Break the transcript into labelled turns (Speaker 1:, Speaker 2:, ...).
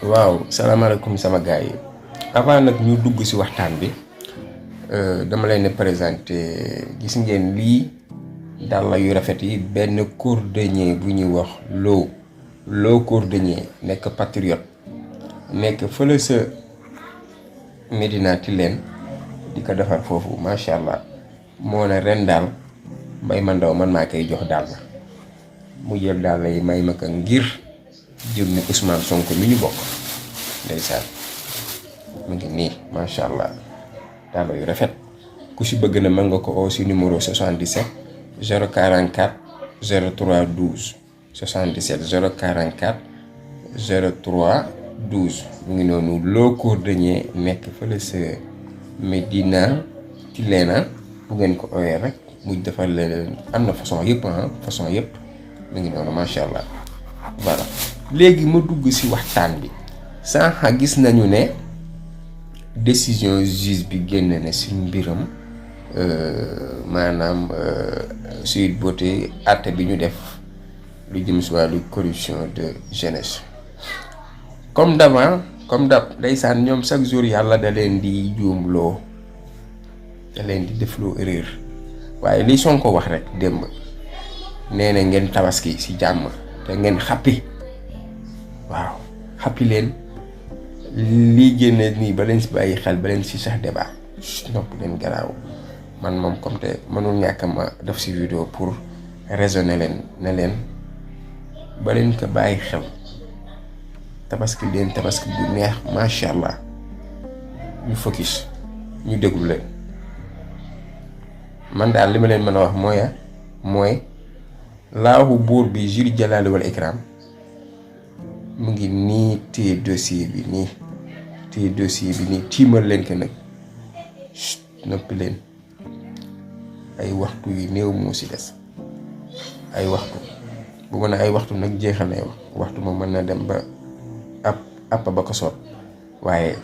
Speaker 1: waaw salaamaaleykum sama gars yi avant nag ñu dugg ci waxtaan bi dama leen présenter gis ngeen lii dàll yu rafet yi benn cordonnier bu ñuy wax loo cordonnier nekk patriote nekk fële sa Médina Tilène di ko defar foofu macha allah moo ne ren daal mbay ma ndaw man maa koy jox daal la mu jël daal yi may ma ko ngir jëm ni Ousmane Sonko mi ñu bokk ndeysaan mu ngi nii macha allah daal yu rafet ku si bëgg na mën nga ko oo si numéro 77 044 03 12 77 044 03 12 mu ngi noonu loo cordonnier nekk fële sa Médina Tilène bu ngeen ko ooyee rek mu defal leen am na façon yëpp façon yëpp mu ngi noonu macha allah voilà. léegi ma dugg ci waxtaan bi sànq gis nañu ne décision juge bi génn na ci mbiram maanaam Sweet Beauté àtte bi ñu def lu jëm ci wàllu corruption de jeunesse comme d'avant comme d'hab ndeysaan ñoom chaque jour yàlla da leen di juumloo da leen di defloo erreur waaye li Sonko wax rek démb nee na ngeen tabaski ci jàmm te ngeen xappi waaw xappi leen lii génne nii ba leen si bàyyi xel ba leen si sax débat nopp leen garaaw man moom comme te mënul ñàkk ma def si vidéo pour raisonner leen ne leen ba leen ko bàyyi xel tabaski leen tabaski bu neex macha allah ñu focus ñu déglu leen man daal li ma leen mën a wax mooy laahu buur bi juri jalaali wal ikram mu ngi nii téye dossier bi nii tiimal leen ko nag noppi leen ay waxtu yu néew moo si des ay waxtu bu mën a ay waxtu nag jeexal nay waxtu moom mën na dem ba app ba ko soob waaye